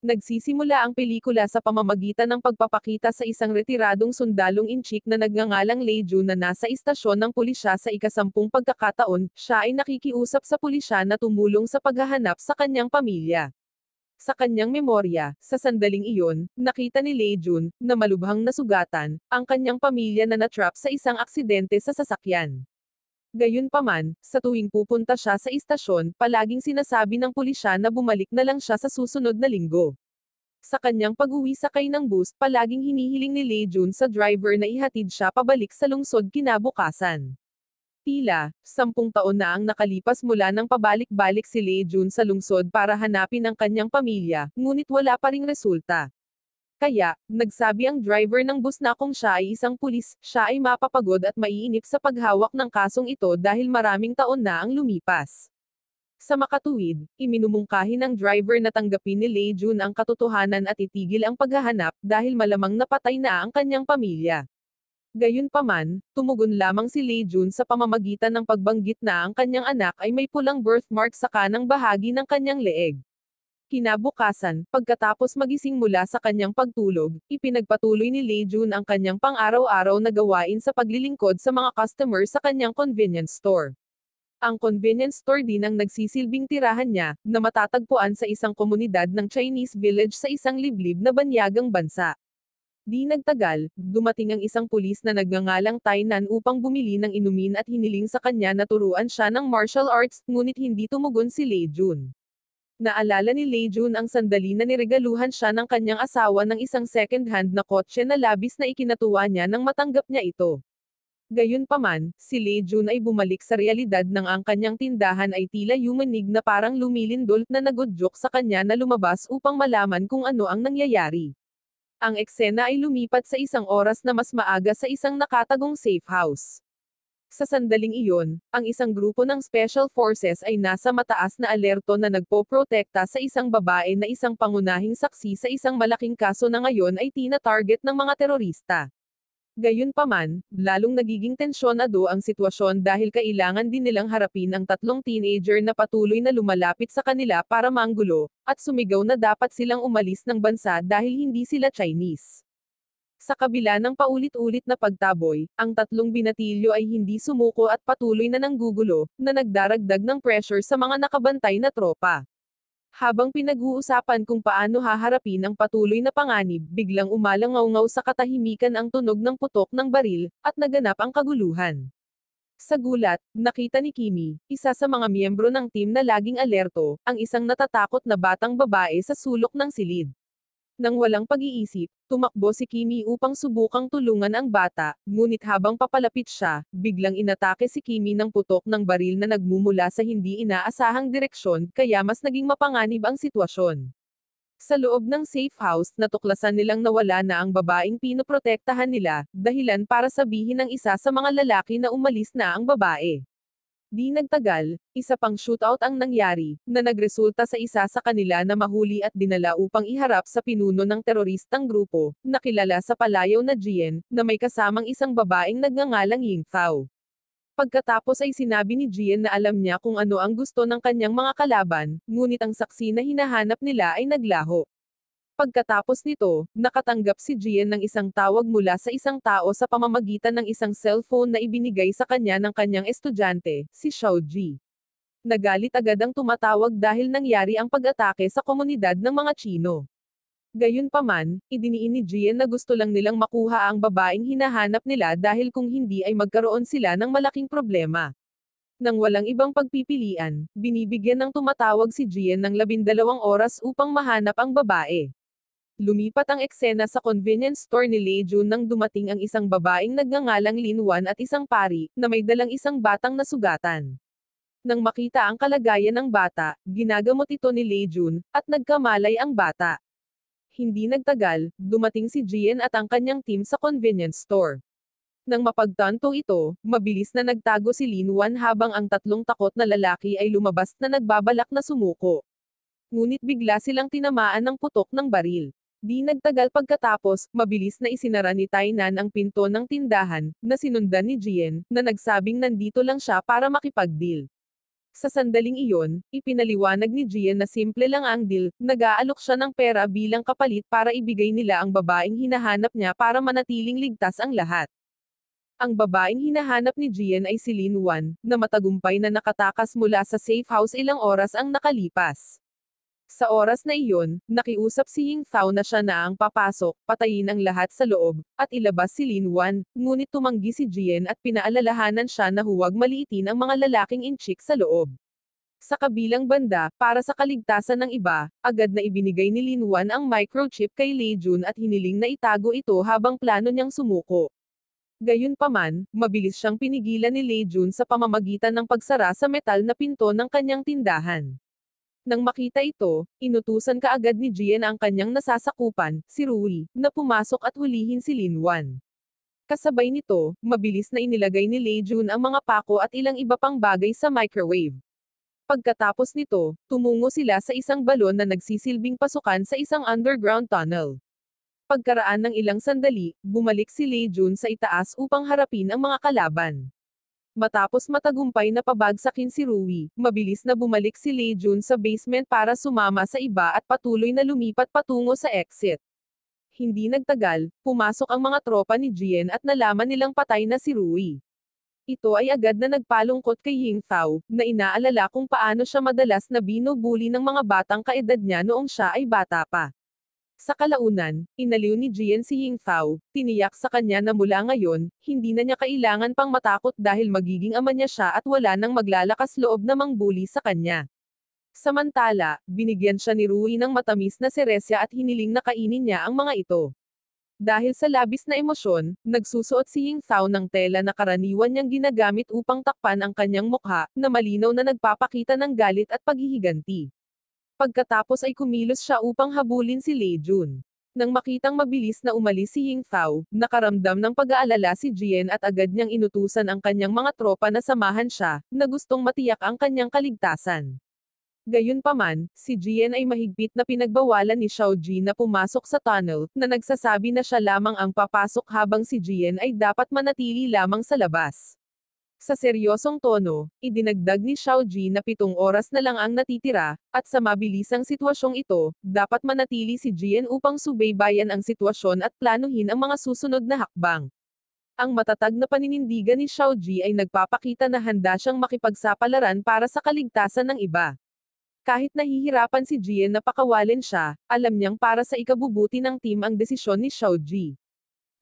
Nagsisimula ang pelikula sa pamamagitan ng pagpapakita sa isang retiradong sundalong inchik na nagngangalang Lei Jun na nasa istasyon ng pulisya sa ika-10 pagkakataon, siya ay nakikiusap sa pulisya na tumulong sa paghahanap sa kanyang pamilya. Sa kanyang memorya, sa sandaling iyon, nakita ni Lei Jun, na malubhang nasugatan, ang kanyang pamilya na natrap sa isang aksidente sa sasakyan. Gayunpaman, sa tuwing pupunta siya sa istasyon, palaging sinasabi ng pulisya na bumalik na lang siya sa susunod na linggo. Sa kanyang pag-uwi sakay ng bus, palaging hinihiling ni Lei Jun sa driver na ihatid siya pabalik sa lungsod kinabukasan. Tila, 10 taon na ang nakalipas mula nang pabalik-balik si Lei Jun sa lungsod para hanapin ang kanyang pamilya, ngunit wala pa ring resulta. Kaya, nagsabi ang driver ng bus na kung siya ay isang pulis, siya ay mapapagod at maiinip sa paghawak ng kasong ito dahil maraming taon na ang lumipas. Sa makatuwid, iminumungkahi ng driver na tanggapin ni Lei Jun ang katotohanan at itigil ang paghahanap dahil malamang napatay na ang kanyang pamilya. Gayunpaman, tumugon lamang si Lei Jun sa pamamagitan ng pagbanggit na ang kanyang anak ay may pulang birthmark sa kanang bahagi ng kanyang leeg. Kinabukasan, pagkatapos magising mula sa kanyang pagtulog, ipinagpatuloy ni Lei Jun ang kanyang pang-araw-araw na gawain sa paglilingkod sa mga customer sa kanyang convenience store. Ang convenience store din ang nagsisilbing tirahan niya, na matatagpuan sa isang komunidad ng Chinese village sa isang liblib na banyagang bansa. Di nagtagal, dumating ang isang pulis na nagngangalang Tainan upang bumili ng inumin at hiniling sa kanya na turuan siya ng martial arts, ngunit hindi tumugon si Lei Jun. Naalala ni Lei Jun ang sandali na niregaluhan siya ng kanyang asawa ng isang second-hand na kotse na labis na ikinatuwa niya nang matanggap niya ito. Gayunpaman, si Lei Jun ay bumalik sa realidad nang ang kanyang tindahan ay tila yumanig na parang lumilindol na nagudyok sa kanya na lumabas upang malaman kung ano ang nangyayari. Ang eksena ay lumipat sa isang oras na mas maaga sa isang nakatagong safe house. Sa sandaling iyon, ang isang grupo ng Special Forces ay nasa mataas na alerto na nagpoprotekta sa isang babae na isang pangunahing saksi sa isang malaking kaso na ngayon ay tina-target ng mga terorista. Gayunpaman, lalong nagiging tensyonado ang sitwasyon dahil kailangan din nilang harapin ang 3 teenager na patuloy na lumalapit sa kanila para manggulo, at sumigaw na dapat silang umalis ng bansa dahil hindi sila Chinese. Sa kabila ng paulit-ulit na pagtaboy, ang 3 binatilyo ay hindi sumuko at patuloy na nanggugulo, na nagdaragdag ng pressure sa mga nakabantay na tropa. Habang pinag-uusapan kung paano haharapin ang patuloy na panganib, biglang umalangaw-ngaw sa katahimikan ang tunog ng putok ng baril, at naganap ang kaguluhan. Sa gulat, nakita ni Kimi, isa sa mga miyembro ng team na laging alerto, ang isang natatakot na batang babae sa sulok ng silid. Nang walang pag-iisip, tumakbo si Kimi upang subukang tulungan ang bata, ngunit habang papalapit siya, biglang inatake si Kimi ng putok ng baril na nagmumula sa hindi inaasahang direksyon, kaya mas naging mapanganib ang sitwasyon. Sa loob ng safe house, natuklasan nilang nawala na ang babaeng pinoprotektahan nila, dahilan para sabihin ng isa sa mga lalaki na umalis na ang babae. Di nagtagal, isa pang shootout ang nangyari, na nagresulta sa isa sa kanila na mahuli at dinala upang iharap sa pinuno ng teroristang grupo, na kilala sa palayaw na Jian, na may kasamang isang babaeng nagngangalang Ying Thao. Pagkatapos ay sinabi ni Jian na alam niya kung ano ang gusto ng kanyang mga kalaban, ngunit ang saksi na hinahanap nila ay naglaho. Pagkatapos nito, nakatanggap si Jian ng isang tawag mula sa isang tao sa pamamagitan ng isang cellphone na ibinigay sa kanya ng kanyang estudyante, si Xiao Ji. Nagalit agad ang tumatawag dahil nangyari ang pag-atake sa komunidad ng mga Chino. Gayunpaman, idiniin ni Jian na gusto lang nilang makuha ang babaeng hinahanap nila dahil kung hindi ay magkaroon sila ng malaking problema. Nang walang ibang pagpipilian, binibigyan ng tumatawag si Jian ng 12 oras upang mahanap ang babae. Lumipat ang eksena sa convenience store ni Lei Jun nang dumating ang isang babaeng nagngangalang Lin Wan at isang pari, na may dalang isang batang nasugatan. Nang makita ang kalagayan ng bata, ginagamot ito ni Lei Jun, at nagkamalay ang bata. Hindi nagtagal, dumating si Jian at ang kanyang team sa convenience store. Nang mapagtanto ito, mabilis na nagtago si Lin Wan habang ang 3 takot na lalaki ay lumabas na nagbabalak na sumuko. Ngunit bigla silang tinamaan ng putok ng baril. Di nagtagal pagkatapos, mabilis na isinara ni Tainan ang pinto ng tindahan, na sinundan ni Jian, na nagsabing nandito lang siya para makipag-deal. Sa sandaling iyon, ipinaliwanag ni Gian na simple lang ang deal, nag-aalok siya ng pera bilang kapalit para ibigay nila ang babaeng hinahanap niya para manatiling ligtas ang lahat. Ang babaeng hinahanap ni Gian ay si Lin Wan, na matagumpay na nakatakas mula sa safe house ilang oras ang nakalipas. Sa oras na iyon, nakiusap si Ying Thao na siya na ang papasok, patayin ang lahat sa loob, at ilabas si Lin Wan, ngunit tumanggi si Jian at pinaalalahanan siya na huwag maliitin ang mga lalaking inchik sa loob. Sa kabilang banda, para sa kaligtasan ng iba, agad na ibinigay ni Lin Wan ang microchip kay Lei Jun at hiniling na itago ito habang plano niyang sumuko. Gayunpaman, mabilis siyang pinigilan ni Lei Jun sa pamamagitan ng pagsara sa metal na pinto ng kanyang tindahan. Nang makita ito, inutusan kaagad ni Jian ang kanyang nasasakupan, si Rui, na pumasok at hulihin si Lin Wan. Kasabay nito, mabilis na inilagay ni Lei Jun ang mga pako at ilang iba pang bagay sa microwave. Pagkatapos nito, tumungo sila sa isang balon na nagsisilbing pasukan sa isang underground tunnel. Pagkaraan ng ilang sandali, bumalik si Lei Jun sa itaas upang harapin ang mga kalaban. Matapos matagumpay na pabagsakin si Rui, mabilis na bumalik si Lei Jun sa basement para sumama sa iba at patuloy na lumipat patungo sa exit. Hindi nagtagal, pumasok ang mga tropa ni Jian at nalaman nilang patay na si Rui. Ito ay agad na nagpalungkot kay Ying Thao, na inaalala kung paano siya madalas na binubuli ng mga batang kaedad niya noong siya ay bata pa. Sa kalaunan, inaliw ni Jian si Ying Thao, tiniyak sa kanya na mula ngayon, hindi na niya kailangan pang matakot dahil magiging ama niya siya at wala nang maglalakas loob na mangbuli sa kanya. Samantala, binigyan siya ni Rui ng matamis na seresya at hiniling na kainin niya ang mga ito. Dahil sa labis na emosyon, nagsusuot si Ying Thao ng tela na karaniwan niyang ginagamit upang takpan ang kanyang mukha, na malinaw na nagpapakita ng galit at paghihiganti. Pagkatapos ay kumilos siya upang habulin si Lei Jun. Nang makitang mabilis na umalis si Ying Thao, nakaramdam ng pag-aalala si Jian at agad niyang inutusan ang kanyang mga tropa na samahan siya, na gustong matiyak ang kanyang kaligtasan. Gayunpaman, si Jian ay mahigpit na pinagbawalan ni Xiao Ji na pumasok sa tunnel, na nagsasabi na siya lamang ang papasok habang si Jian ay dapat manatili lamang sa labas. Sa seryosong tono, idinagdag ni Xiao Ji na 7 oras na lang ang natitira, at sa mabilisang sitwasyong ito, dapat manatili si Jian upang subaybayan ang sitwasyon at planuhin ang mga susunod na hakbang. Ang matatag na paninindigan ni Xiao Ji ay nagpapakita na handa siyang makipagsapalaran para sa kaligtasan ng iba. Kahit nahihirapan si Jian na pakawalin siya, alam niyang para sa ikabubuti ng team ang desisyon ni Xiao Ji.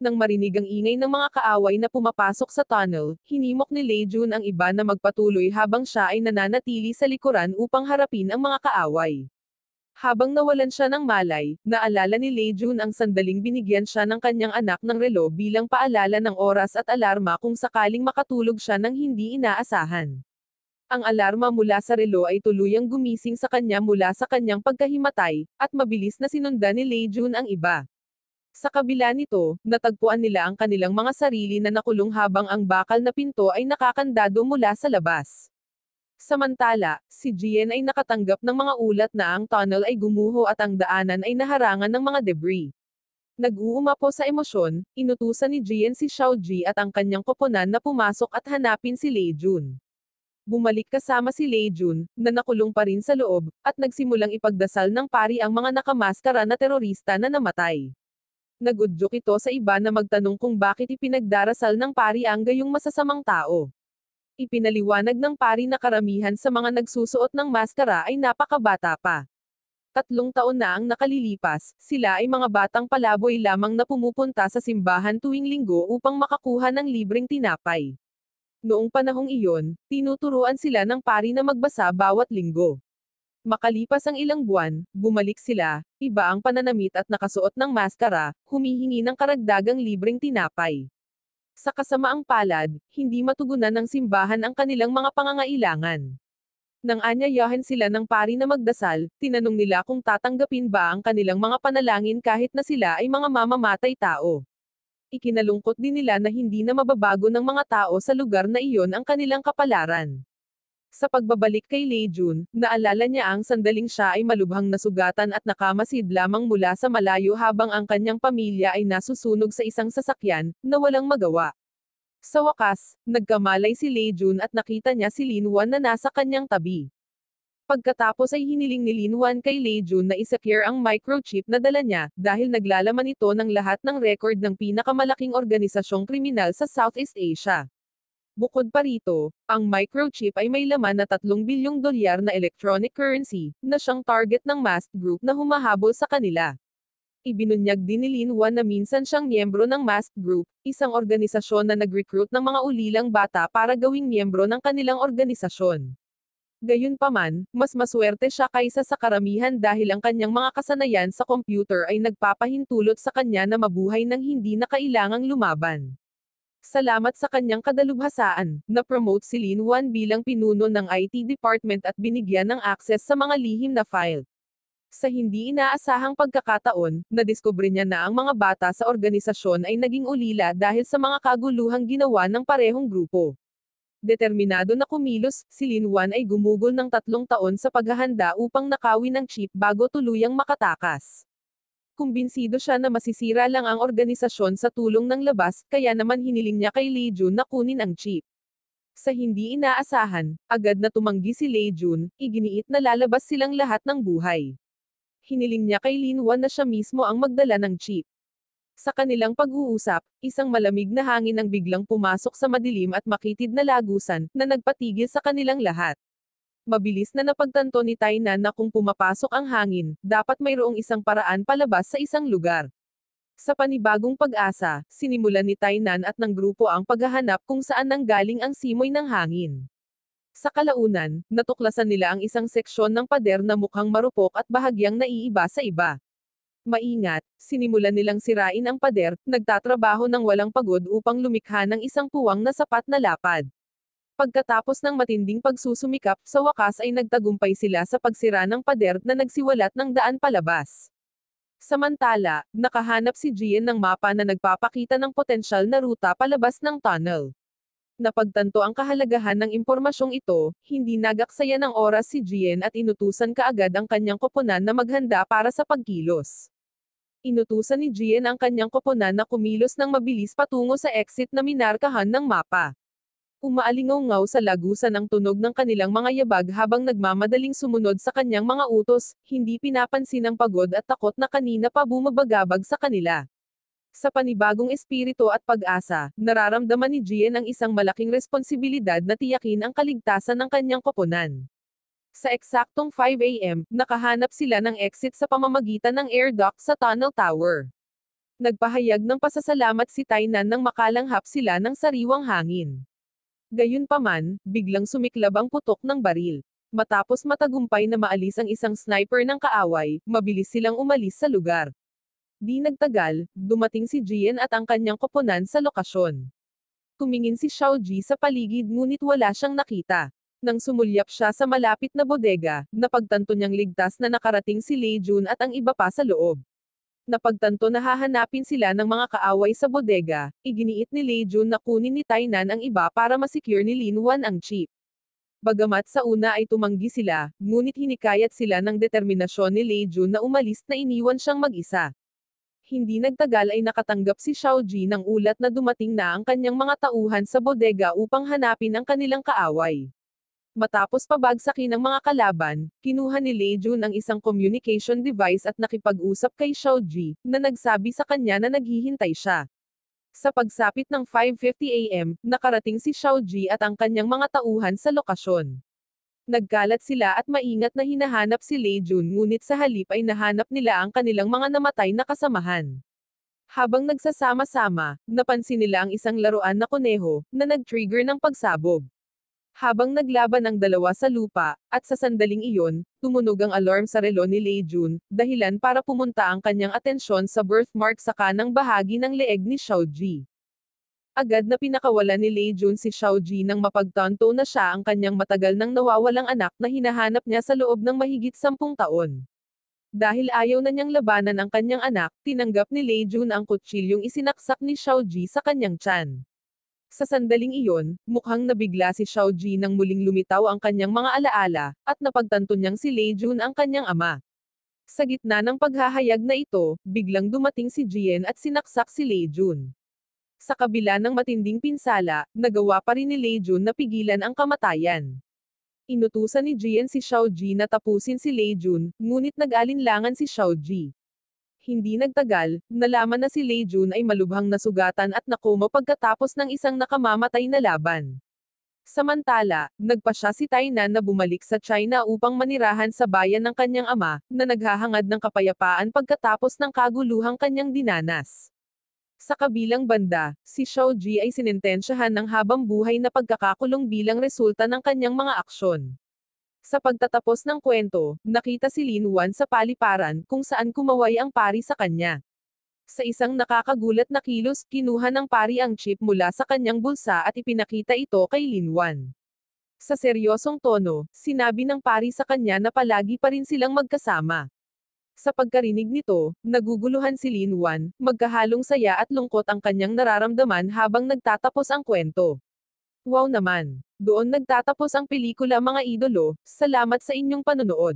Nang marinig ang ingay ng mga kaaway na pumapasok sa tunnel, hinimok ni Lei Jun ang iba na magpatuloy habang siya ay nananatili sa likuran upang harapin ang mga kaaway. Habang nawalan siya ng malay, naalala ni Lei Jun ang sandaling binigyan siya ng kanyang anak ng relo bilang paalala ng oras at alarma kung sakaling makatulog siya ng hindi inaasahan. Ang alarma mula sa relo ay tuluyang gumising sa kanya mula sa kanyang pagkahimatay, at mabilis na sinundan ni Lei Jun ang iba. Sa kabila nito, natagpuan nila ang kanilang mga sarili na nakulong habang ang bakal na pinto ay nakakandado mula sa labas. Samantala, si Jian ay nakatanggap ng mga ulat na ang tunnel ay gumuho at ang daanan ay naharangan ng mga debris. Nag-uumapo sa emosyon, inutusan ni Jian si Xiao Ji at ang kanyang koponan na pumasok at hanapin si Lei Jun. Bumalik kasama si Lei Jun, na nakulong pa rin sa loob, at nagsimulang ipagdasal ng pari ang mga nakamaskara na terorista na namatay. Nagudyok ito sa iba na magtanong kung bakit ipinagdarasal ng pari ang gayong masasamang tao. Ipinaliwanag ng pari na karamihan sa mga nagsusuot ng maskara ay napakabata pa. 3 taon na ang nakalilipas, sila ay mga batang palaboy lamang na pumupunta sa simbahan tuwing linggo upang makakuha ng libreng tinapay. Noong panahong iyon, tinuturuan sila ng pari na magbasa bawat linggo. Makalipas ang ilang buwan, bumalik sila, iba ang pananamit at nakasuot ng maskara, humihingi ng karagdagang libreng tinapay. Sa kasamaang palad, hindi matugunan ng simbahan ang kanilang mga pangangailangan. Nang anyayahan sila ng pari na magdasal, tinanong nila kung tatanggapin ba ang kanilang mga panalangin kahit na sila ay mga mamamatay tao. Ikinalungkot din nila na hindi na mababago ng mga tao sa lugar na iyon ang kanilang kapalaran. Sa pagbabalik kay Lei Jun, naalala niya ang sandaling siya ay malubhang nasugatan at nakamasid lamang mula sa malayo habang ang kanyang pamilya ay nasusunog sa isang sasakyan, na walang magawa. Sa wakas, nagkamalay si Lei Jun at nakita niya si Lin Wan na nasa kanyang tabi. Pagkatapos ay hiniling ni Lin Wan kay Lei Jun na isecure ang microchip na dala niya, dahil naglalaman ito ng lahat ng record ng pinakamalaking organisasyong kriminal sa Southeast Asia. Bukod pa rito, ang microchip ay may laman na 3 bilyong dolyar na electronic currency, na siyang target ng masked group na humahabol sa kanila. Ibinunyag din ni Lin Wan na minsan siyang miyembro ng masked group, isang organisasyon na nag-recruit ng mga ulilang bata para gawing miyembro ng kanilang organisasyon. Gayunpaman, mas maswerte siya kaysa sa karamihan dahil ang kanyang mga kasanayan sa computer ay nagpapahintulot sa kanya na mabuhay ng hindi na kailangang lumaban. Salamat sa kanyang kadalubhasaan, na-promote si Lin Wan bilang pinuno ng IT department at binigyan ng access sa mga lihim na file. Sa hindi inaasahang pagkakataon, nadiskubre niya na ang mga bata sa organisasyon ay naging ulila dahil sa mga kaguluhang ginawa ng parehong grupo. Determinado na kumilos, si Lin Wan ay gumugol ng 3 taon sa paghahanda upang nakawin ang chip bago tuluyang makatakas. Kumbinsido siya na masisira lang ang organisasyon sa tulong ng labas, kaya naman hiniling niya kay Lei Jun na kunin ang chip. Sa hindi inaasahan, agad na tumanggi si Lei Jun, iginiit na lalabas silang lahat ng buhay. Hiniling niya kay Lin Wan na siya mismo ang magdala ng chip. Sa kanilang pag-uusap, isang malamig na hangin ang biglang pumasok sa madilim at makitid na lagusan, na nagpatigil sa kanilang lahat. Mabilis na napagtanto ni Tainan na kung pumapasok ang hangin, dapat mayroong isang paraan palabas sa isang lugar. Sa panibagong pag-asa, sinimulan ni Tainan at ng grupo ang paghahanap kung saan nanggaling ang simoy ng hangin. Sa kalaunan, natuklasan nila ang isang seksyon ng pader na mukhang marupok at bahagyang naiiba sa iba. Maingat, sinimulan nilang sirain ang pader, nagtatrabaho ng walang pagod upang lumikha ng isang puwang na sapat na lapad. Pagkatapos ng matinding pagsusumikap, sa wakas ay nagtagumpay sila sa pagsira ng pader na nagsiwalat ng daan palabas. Samantala, nakahanap si Jian ng mapa na nagpapakita ng potensyal na ruta palabas ng tunnel. Napagtanto ang kahalagahan ng impormasyong ito, hindi nagaksaya ng oras si Jian at inutusan kaagad ang kanyang koponan na maghanda para sa pagkilos. Inutusan ni Jian ang kanyang koponan na kumilos ng mabilis patungo sa exit na minarkahan ng mapa. Umaalingaw-ngaw sa lagusan ang tunog ng kanilang mga yabag habang nagmamadaling sumunod sa kanyang mga utos, hindi pinapansin ang pagod at takot na kanina pa bumabagabag sa kanila. Sa panibagong espiritu at pag-asa, nararamdaman ni Jian ang isang malaking responsibilidad na tiyakin ang kaligtasan ng kanyang koponan. Sa eksaktong 5 AM, nakahanap sila ng exit sa pamamagitan ng air duct sa tunnel tower. Nagpahayag ng pasasalamat si Tainan nang makalanghap sila ng sariwang hangin. Gayunpaman, biglang sumiklab ang putok ng baril. Matapos matagumpay na maalis ang isang sniper ng kaaway, mabilis silang umalis sa lugar. Di nagtagal, dumating si Jian at ang kanyang koponan sa lokasyon. Tumingin si Xiao Ji sa paligid ngunit wala siyang nakita. Nang sumulyap siya sa malapit na bodega, napagtanto niyang ligtas na nakarating si Lei Jun at ang iba pa sa loob. Napagtanto na hahanapin sila ng mga kaaway sa bodega, iginiit ni Lei Jun na kunin ni Tainan ang iba para masecure ni Lin Wan ang chip. Bagamat sa una ay tumanggi sila, ngunit hinikayat sila ng determinasyon ni Lei Jun na umalis na iniwan siyang mag-isa. Hindi nagtagal ay nakatanggap si Xiao Ji ng ulat na dumating na ang kanyang mga tauhan sa bodega upang hanapin ang kanilang kaaway. Matapos pabagsakin ang mga kalaban, kinuha ni Lei Jun ang isang communication device at nakipag-usap kay Xiao Ji, na nagsabi sa kanya na naghihintay siya. Sa pagsapit ng 5:50 AM, nakarating si Xiao Ji at ang kanyang mga tauhan sa lokasyon. Nagkalat sila at maingat na hinahanap si Lei Jun ngunit sa halip ay nahanap nila ang kanilang mga namatay na kasamahan. Habang nagsasama-sama, napansin nila ang isang laruan na kuneho, na nag-trigger ng pagsabog. Habang naglaban ang dalawa sa lupa, at sa sandaling iyon, tumunog ang alarm sa relo ni Lei Jun, dahilan para pumunta ang kanyang atensyon sa birthmark sa kanang bahagi ng leeg ni Xiao Ji. Agad na pinakawalan ni Lei Jun si Xiao Ji nang mapagtanto na siya ang kanyang matagal nang nawawalang anak na hinahanap niya sa loob ng mahigit 10 taon. Dahil ayaw na niyang labanan ang kanyang anak, tinanggap ni Lei Jun ang kutsilyong isinaksak ni Xiao Ji sa kanyang tiyan. Sa sandaling iyon, mukhang nabigla si Xiao Ji nang muling lumitaw ang kanyang mga alaala, at napagtanto niyang si Lei Jun ang kanyang ama. Sa gitna ng paghahayag na ito, biglang dumating si Jian at sinaksak si Lei Jun. Sa kabila ng matinding pinsala, nagawa pa rin ni Lei Jun na pigilan ang kamatayan. Inutusan ni Jian si Xiao Ji na tapusin si Lei Jun, ngunit nag-alinlangan si Xiao Ji. Hindi nagtagal, nalaman na si Lei Jun ay malubhang nasugatan at nakoma pagkatapos ng isang nakamamatay na laban. Samantala, nagpasya si Tainan na bumalik sa China upang manirahan sa bayan ng kanyang ama, na naghahangad ng kapayapaan pagkatapos ng kaguluhang kanyang dinanas. Sa kabilang banda, si Xiao Ji ay sinintensyahan ng habang buhay na pagkakakulong bilang resulta ng kanyang mga aksyon. Sa pagtatapos ng kwento, nakita si Lin Wan sa paliparan kung saan kumaway ang pari sa kanya. Sa isang nakakagulat na kilos, kinuha ng pari ang chip mula sa kanyang bulsa at ipinakita ito kay Lin Wan. Sa seryosong tono, sinabi ng pari sa kanya na palagi pa rin silang magkasama. Sa pagkarinig nito, naguguluhan si Lin Wan, magkahalong saya at lungkot ang kanyang nararamdaman habang nagtatapos ang kwento. Wow naman! Doon nagtatapos ang pelikula mga idolo, salamat sa inyong panonood.